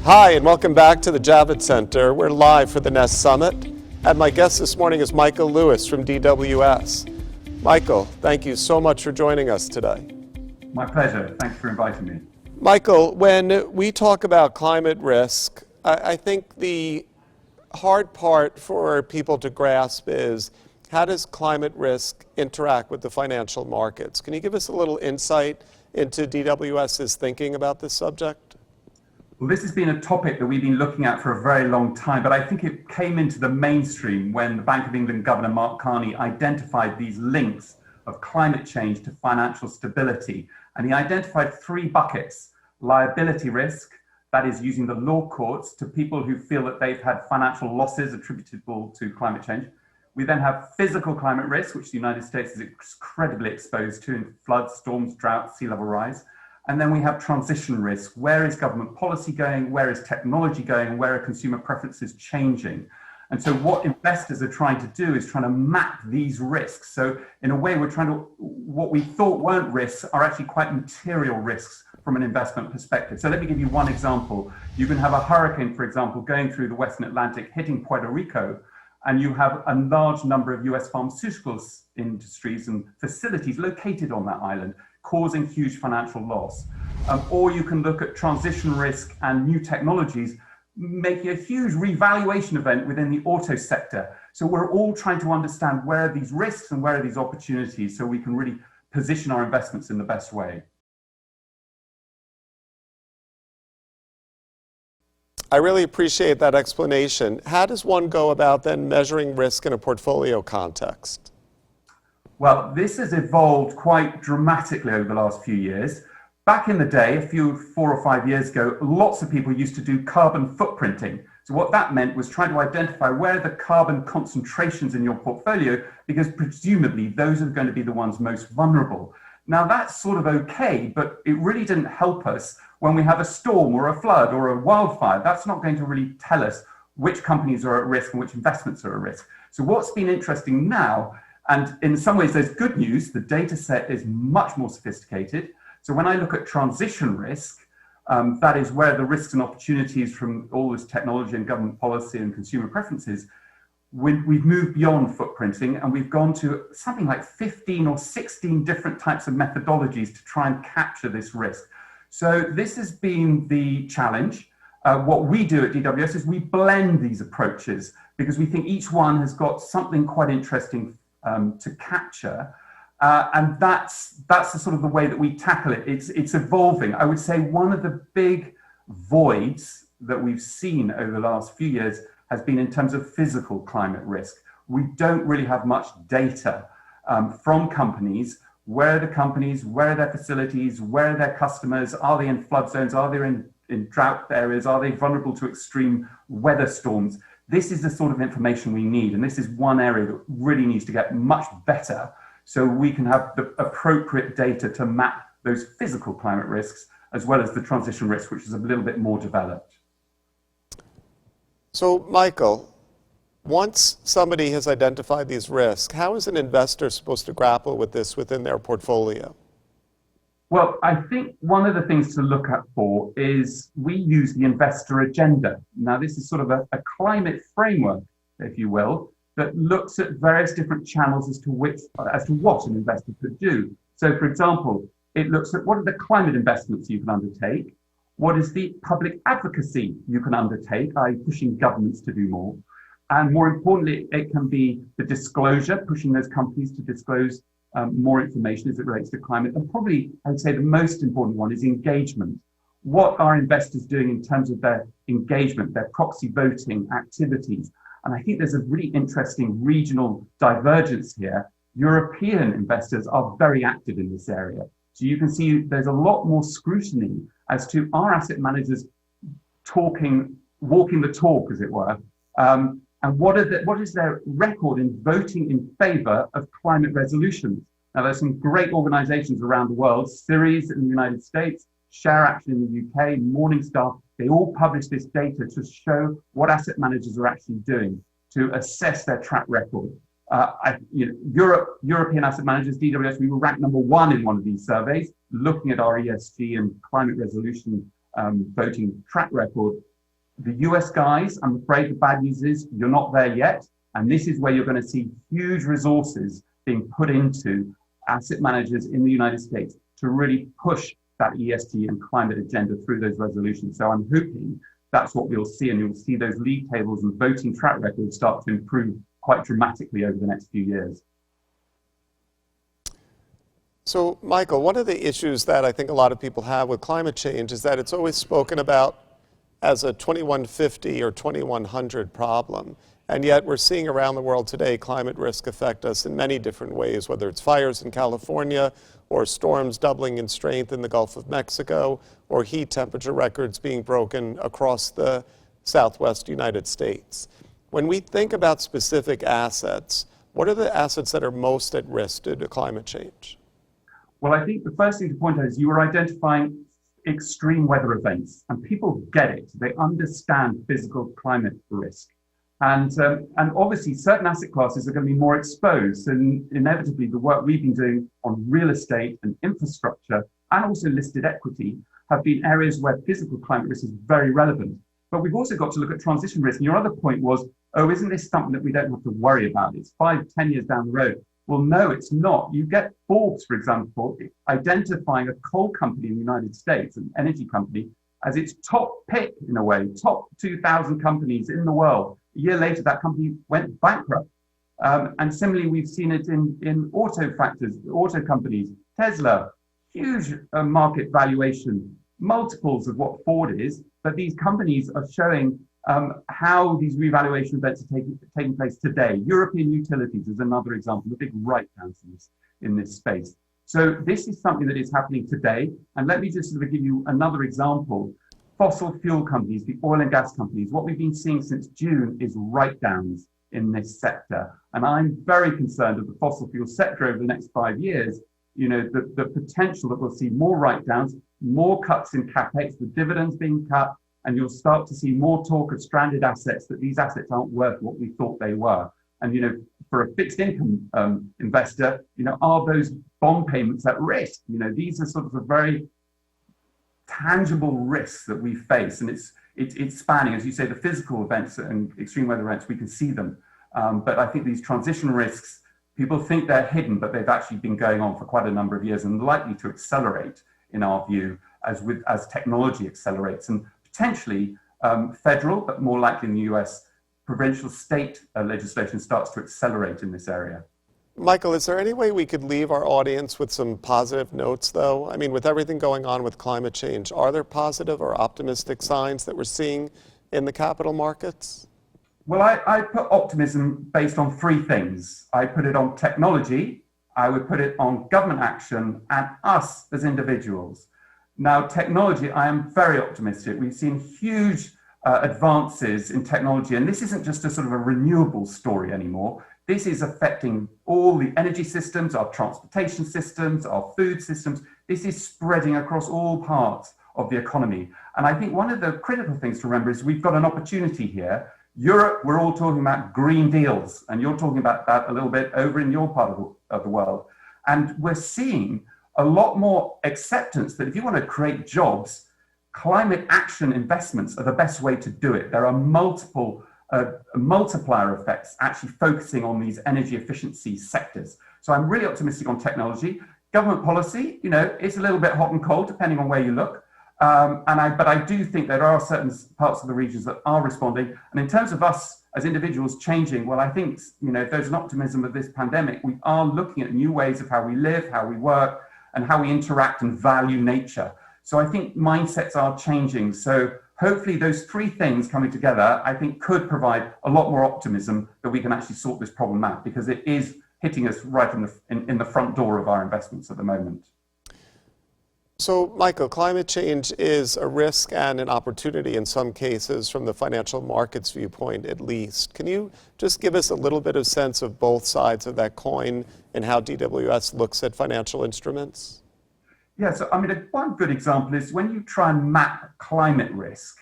Hi, and welcome back to the Javits Center. We're live for the Nest Summit, and my guest this morning is Michael Lewis from DWS. Michael, thank you so much for joining us today. My pleasure. Thanks for inviting me. Michael, when we talk about climate risk, I think the hard part for people to grasp is how does climate risk interact with the financial markets? Can you give us a little insight into DWS's thinking about this subject? Well, this has been a topic that we've been looking at for a very long time, but I think it came into the mainstream when the Bank of England Governor Mark Carney identified these links of climate change to financial stability. And he identified three buckets: liability risk, that is using the law courts to people who feel that they've had financial losses attributable to climate change. We then have physical climate risk, which the United States is incredibly exposed to in floods, storms, droughts, sea level rise. And then we have transition risk. Where is government policy going? Where is technology going? Where are consumer preferences changing? And so what investors are trying to do is trying to map these risks. So in a way, we're trying to, what we thought weren't risks are actually quite material risks from an investment perspective. So let me give you one example. You can have a hurricane, for example, going through the Western Atlantic, hitting Puerto Rico, and you have a large number of US pharmaceuticals industries and facilities located on that island, causing huge financial loss. Or you can look at transition risk and new technologies, making a huge revaluation event within the auto sector. So we're all trying to understand where are these risks and where are these opportunities so we can really position our investments in the best way. I really appreciate that explanation. How does one go about then measuring risk in a portfolio context? Well, this has evolved quite dramatically over the last few years. Back in the day, 4 or 5 years ago, lots of people used to do carbon footprinting. So what that meant was trying to identify where are the carbon concentrations in your portfolio, because presumably those are going to be the ones most vulnerable. Now that's sort of okay, but it really didn't help us when we have a storm or a flood or a wildfire. That's not going to really tell us which companies are at risk and which investments are at risk. So what's been interesting now, and in some ways there's good news, the data set is much more sophisticated. So when I look at transition risk, that is where the risks and opportunities from all this technology and government policy and consumer preferences, we've moved beyond footprinting and we've gone to something like 15 or 16 different types of methodologies to try and capture this risk. So this has been the challenge. What we do at DWS is we blend these approaches because we think each one has got something quite interesting to capture. And that's the sort of the way that we tackle it. It's evolving. I would say one of the big voids that we've seen over the last few years has been in terms of physical climate risk. We don't really have much data from companies. Where are the companies? Where are their facilities? Where are their customers? Are they in flood zones? Are they in drought areas? Are they vulnerable to extreme weather storms? This is the sort of information we need. And this is one area that really needs to get much better so we can have the appropriate data to map those physical climate risks as well as the transition risk, which is a little bit more developed. So, Michael, once somebody has identified these risks, how is an investor supposed to grapple with this within their portfolio? Well, I think one of the things to look at for is we use the investor agenda. Now, this is sort of a climate framework, if you will, that looks at various different channels as to what an investor could do. So, for example, it looks at what are the climate investments you can undertake, what is the public advocacy you can undertake, i.e. pushing governments to do more, and more importantly, it can be the disclosure, pushing those companies to disclose more information as it relates to climate. And probably, I would say the most important one is engagement. What are investors doing in terms of their engagement, their proxy voting activities? And I think there's a really interesting regional divergence here. European investors are very active in this area. So you can see there's a lot more scrutiny as to our asset managers walking the talk, as it were. And what is their record in voting in favor of climate resolutions? Now, there's some great organizations around the world, Ceres in the United States, Share Action in the UK, Morningstar. They all publish this data to show what asset managers are actually doing to assess their track record. European asset managers, DWS, we were ranked #1 in one of these surveys, looking at our ESG and climate resolution voting track record. The US guys, I'm afraid the bad news is you're not there yet. And this is where you're going to see huge resources being put into asset managers in the United States to really push that ESG and climate agenda through those resolutions. So I'm hoping that's what we'll see, and you'll see those league tables and voting track records start to improve quite dramatically over the next few years. So, Michael, one of the issues that I think a lot of people have with climate change is that it's always spoken about as a 2150 or 2100 problem. And yet we're seeing around the world today climate risk affect us in many different ways, whether it's fires in California or storms doubling in strength in the Gulf of Mexico or heat temperature records being broken across the Southwest United States. When we think about specific assets, what are the assets that are most at risk due to climate change? Well, I think the first thing to point out is you were identifying extreme weather events, and people get it. They understand physical climate risk. And obviously certain asset classes are going to be more exposed, and inevitably the work we've been doing on real estate and infrastructure and also listed equity have been areas where physical climate risk is very relevant. But we've also got to look at transition risk. And your other point was, oh, isn't this something that we don't have to worry about? It's 5-10 years down the road. Well, no, it's not. You get Forbes, for example, identifying a coal company in the United States, an energy company, as its top pick in a way, top 2,000 companies in the world. A year later, that company went bankrupt. And similarly, we've seen it in auto companies, Tesla, huge market valuation, multiples of what Ford is, but these companies are showing how these revaluation events are taking place today. European utilities is another example, the big write-downs in this space. So this is something that is happening today. And let me just sort of give you another example. Fossil fuel companies, the oil and gas companies, what we've been seeing since June is write-downs in this sector. And I'm very concerned of the fossil fuel sector over the next 5 years. You know, the potential that we'll see more write-downs, more cuts in capex, the dividends being cut, and you'll start to see more talk of stranded assets, that these assets aren't worth what we thought they were. And, you know, for a fixed income investor, you know, are those bond payments at risk? You know, these are sort of a very tangible risks that we face. And it's spanning, as you say, the physical events and extreme weather events, we can see them. But I think these transition risks, people think they're hidden, but they've actually been going on for quite a number of years and likely to accelerate, in our view, as technology accelerates. And potentially federal, but more likely in the US, provincial state legislation starts to accelerate in this area. Michael, is there any way we could leave our audience with some positive notes, though? I mean, with everything going on with climate change, are there positive or optimistic signs that we're seeing in the capital markets? Well, I put optimism based on three things. I put it on technology, I would put it on government action, and us as individuals. Now, technology, I am very optimistic. We've seen huge advances in technology, and this isn't just a sort of a renewable story anymore. This is affecting all the energy systems, our transportation systems, our food systems. This is spreading across all parts of the economy. And I think one of the critical things to remember is we've got an opportunity here. Europe, we're all talking about green deals, and you're talking about that a little bit over in your part of the world. And we're seeing a lot more acceptance that if you want to create jobs, climate action investments are the best way to do it. There are multiple multiplier effects actually focusing on these energy efficiency sectors. So I'm really optimistic on technology. Government policy, you know, it's a little bit hot and cold depending on where you look. But I do think there are certain parts of the regions that are responding. And in terms of us as individuals changing, well, I think, you know, if there's an optimism of this pandemic, we are looking at new ways of how we live, how we work, and how we interact and value nature. So I think mindsets are changing. So hopefully those three things coming together, I think could provide a lot more optimism that we can actually sort this problem out, because it is hitting us right in the front door of our investments at the moment. So, Michael, climate change is a risk and an opportunity in some cases from the financial markets viewpoint, at least. Can you just give us a little bit of sense of both sides of that coin and how DWS looks at financial instruments? Yeah, so I mean, one good example is when you try and map climate risk,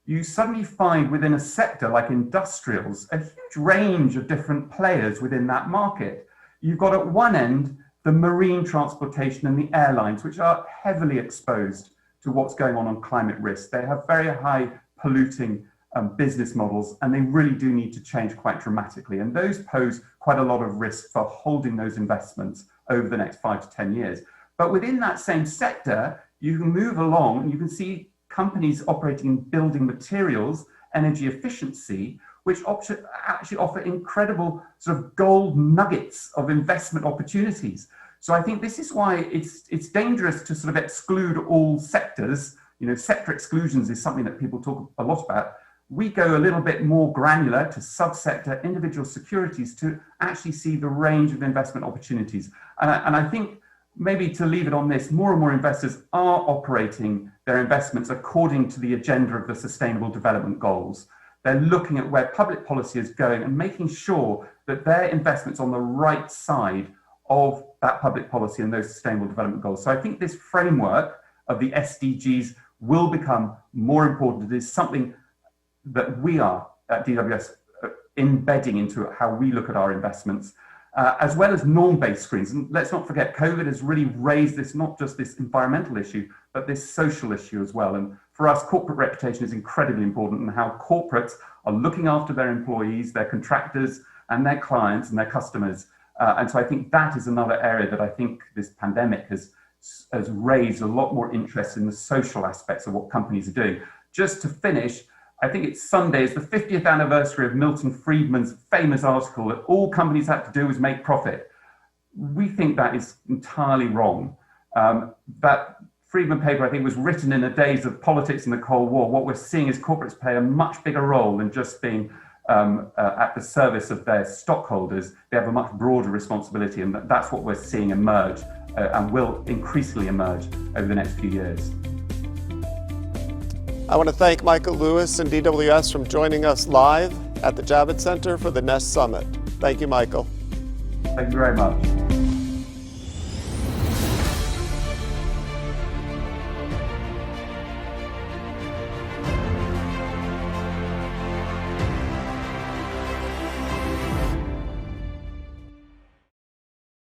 you suddenly find within a sector like industrials, a huge range of different players within that market. You've got at one end, the marine transportation and the airlines, which are heavily exposed to what's going on climate risk. They have very high polluting business models, and they really do need to change quite dramatically. And those pose quite a lot of risk for holding those investments over the next 5 to 10 years. But within that same sector, you can move along and you can see companies operating in building materials, energy efficiency, which actually offer incredible sort of gold nuggets of investment opportunities. So I think this is why it's dangerous to sort of exclude all sectors. You know, sector exclusions is something that people talk a lot about. We go a little bit more granular to subsector, individual securities to actually see the range of investment opportunities. And I think maybe to leave it on this, more and more investors are operating their investments according to the agenda of the Sustainable Development Goals. They're looking at where public policy is going and making sure that their investments on the right side of that public policy and those Sustainable Development Goals. So I think this framework of the SDGs will become more important. It is something that we are at DWS embedding into how we look at our investments, as well as norm-based screens. And let's not forget, COVID has really raised this, not just this environmental issue, but this social issue as well. And for us, corporate reputation is incredibly important, and how corporates are looking after their employees, their contractors, and their clients and their customers. And so I think that is another area that I think this pandemic has raised a lot more interest in the social aspects of what companies are doing. Just to finish, I think it's Sunday, it's the 50th anniversary of Milton Friedman's famous article that all companies have to do is make profit. We think that is entirely wrong. That Friedman paper, I think, was written in the days of politics and the Cold War. What we're seeing is corporates play a much bigger role than just being at the service of their stockholders. They have a much broader responsibility, and that's what we're seeing emerge and will increasingly emerge over the next few years. I want to thank Michael Lewis and DWS for joining us live at the Javits Center for the Nest Summit. Thank you, Michael. Thank you very much.